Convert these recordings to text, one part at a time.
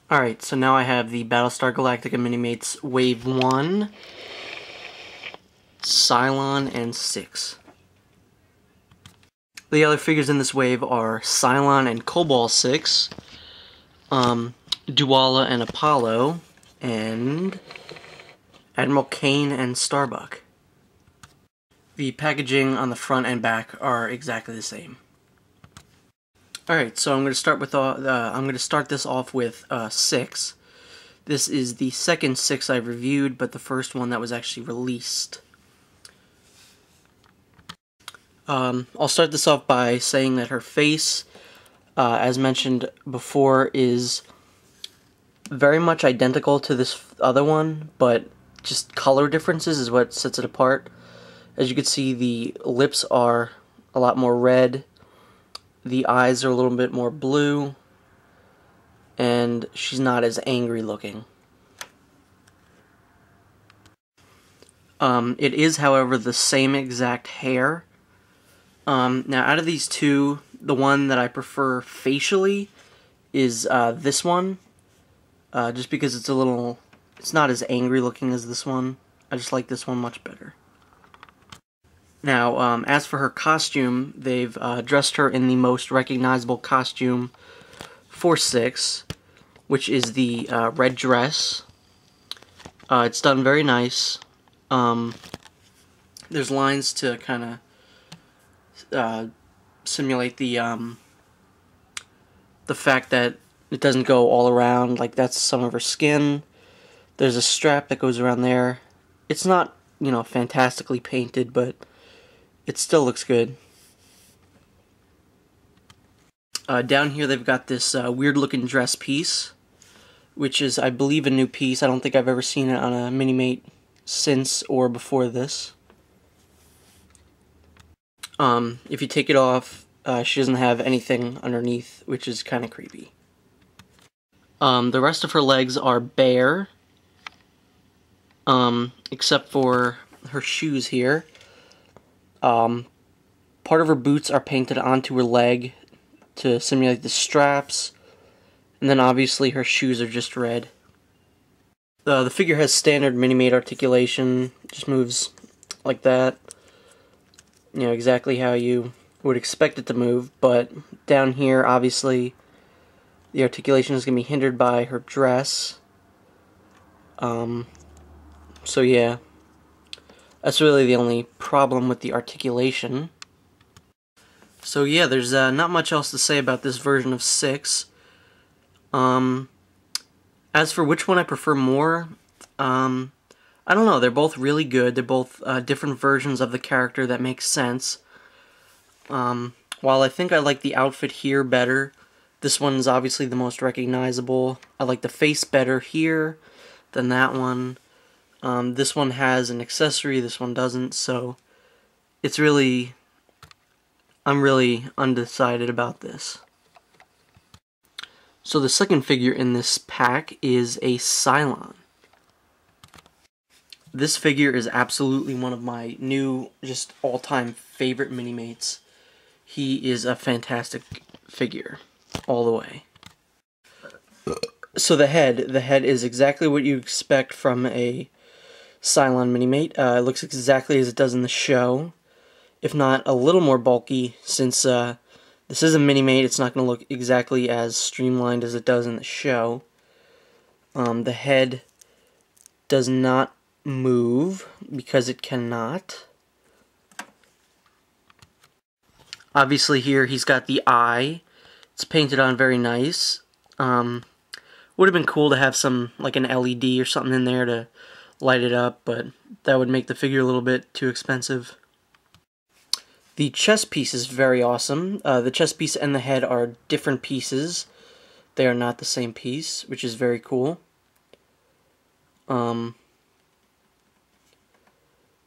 Alright, so now I have the Battlestar Galactica Minimates Wave 1, Cylon, and 6. The other figures in this wave are Cylon and Cobalt 6, Duala and Apollo, and Admiral Kane and Starbuck. The packaging on the front and back are exactly the same. Alright, so I'm going to start with this off with 6. This is the second 6 I've reviewed, but the first one that was actually released. I'll start this off by saying that her face, as mentioned before, is very much identical to this other one, but just color differences is what sets it apart. As you can see, the lips are a lot more red, the eyes are a little bit more blue, and she's not as angry looking. It is, however, the same exact hair. Now, out of these two, the one that I prefer facially is this one, just because it's not as angry looking as this one. I just like this one much better. Now, as for her costume, they've dressed her in the most recognizable costume for 6, which is the red dress. It's done very nice. There's lines to kind of simulate the fact that it doesn't go all around, like that's some of her skin. There's a strap that goes around there. It's not, fantastically painted, but it still looks good. Down here they've got this weird looking dress piece, which is, I believe, a new piece. I don't think I've ever seen it on a Minimate since or before this. If you take it off, she doesn't have anything underneath, which is kind of creepy. The rest of her legs are bare, except for her shoes here. Part of her boots are painted onto her leg to simulate the straps, and then obviously her shoes are just red. The figure has standard Minimate articulation, just moves like that. Exactly how you would expect it to move, but down here, obviously, the articulation is going to be hindered by her dress. So yeah. That's really the only problem with the articulation. So yeah, there's not much else to say about this version of 6. As for which one I prefer more, I don't know. They're both really good. They're both different versions of the character that make sense. While I think I like the outfit here better, this one is obviously the most recognizable. I like the face better here than that one. This one has an accessory, this one doesn't, so it's really, I'm really undecided about this. So the second figure in this pack is a Cylon. This figure is absolutely one of my new, just all-time favorite Minimates. He is a fantastic figure, all the way. So the head is exactly what you expect from a Cylon Minimate. It looks exactly as it does in the show, if not a little more bulky, since this is a Minimate. It's not going to look exactly as streamlined as it does in the show. The head does not move because it cannot. Obviously here he's got the eye. It's painted on very nice. Would have been cool to have some, like an LED or something in there to light it up, but that would make the figure a little bit too expensive. The chest piece is very awesome. The chest piece and the head are different pieces. They are not the same piece, which is very cool.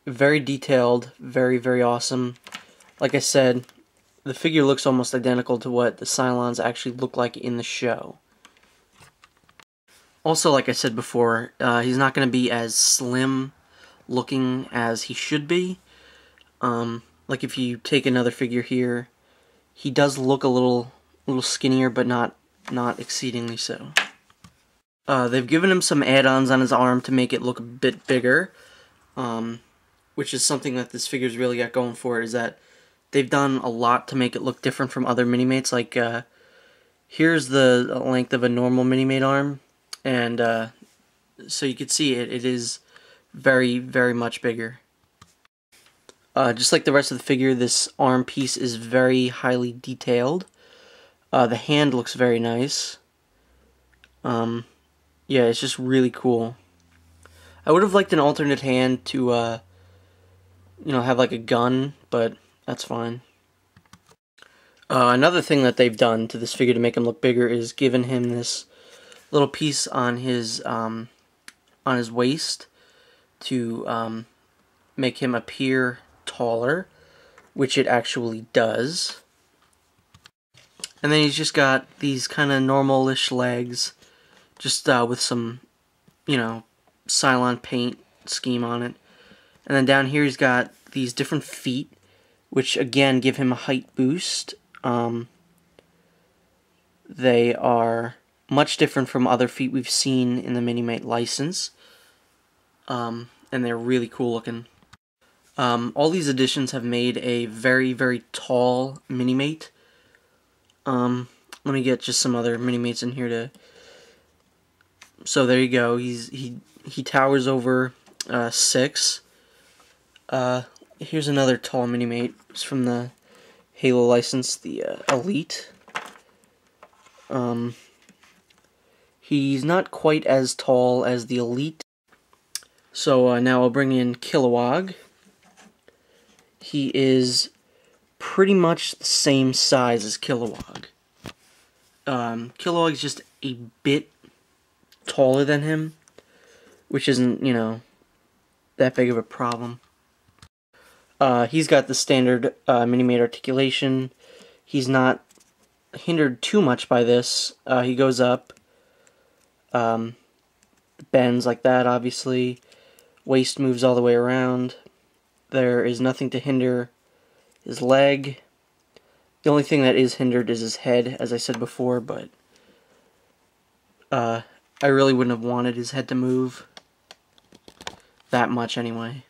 Very detailed, very, very awesome. Like I said, the figure looks almost identical to what the Cylons actually look like in the show. Also, like I said before, he's not going to be as slim looking as he should be. Like if you take another figure here, he does look a little skinnier, but not exceedingly so. They've given him some add-ons on his arm to make it look a bit bigger, which is something that this figure's really got going for it, is that they've done a lot to make it look different from other Minimates. Like, here's the length of a normal Minimate arm, and so you can see it is very, very much bigger. Just like the rest of the figure, this arm piece is very highly detailed. The hand looks very nice. Yeah, it's just really cool. I would have liked an alternate hand to, have like a gun, but that's fine. Another thing that they've done to this figure to make him look bigger is given him this little piece on his waist to make him appear taller, which it actually does. And then he's just got these kind of normal-ish legs, just with some, Cylon paint scheme on it. And then down here he's got these different feet, which again give him a height boost. They are much different from other feet we've seen in the Minimate license. And they're really cool looking. All these additions have made a very, very tall Minimate. Let me get just some other Minimates in here to... So there you go. He towers over 6. Here's another tall Minimate. It's from the Halo license, the Elite. He's not quite as tall as the Elite. So now I'll bring in Kilowog. He is pretty much the same size as Kilowog. Kilowog's just a bit taller than him, which isn't, that big of a problem. He's got the standard Minimate articulation. He's not hindered too much by this. He goes up, bends like that, obviously. Waist moves all the way around. There is nothing to hinder his leg. The only thing that is hindered is his head, as I said before, but I really wouldn't have wanted his head to move that much anyway.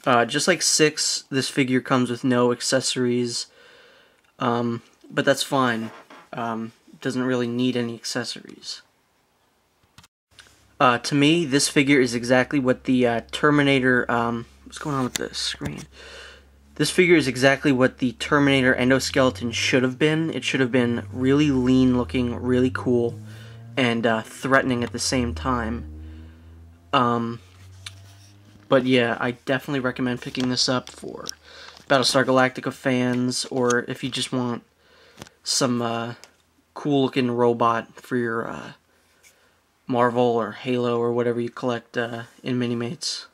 Just like 6, this figure comes with no accessories, but that's fine. Doesn't really need any accessories. To me, this figure is exactly what the Terminator... what's going on with the screen? This figure is exactly what the Terminator endoskeleton should have been. It should have been really lean looking, really cool, and threatening at the same time. But yeah, I definitely recommend picking this up for Battlestar Galactica fans, or if you just want some cool looking robot for your Marvel or Halo or whatever you collect in Minimates.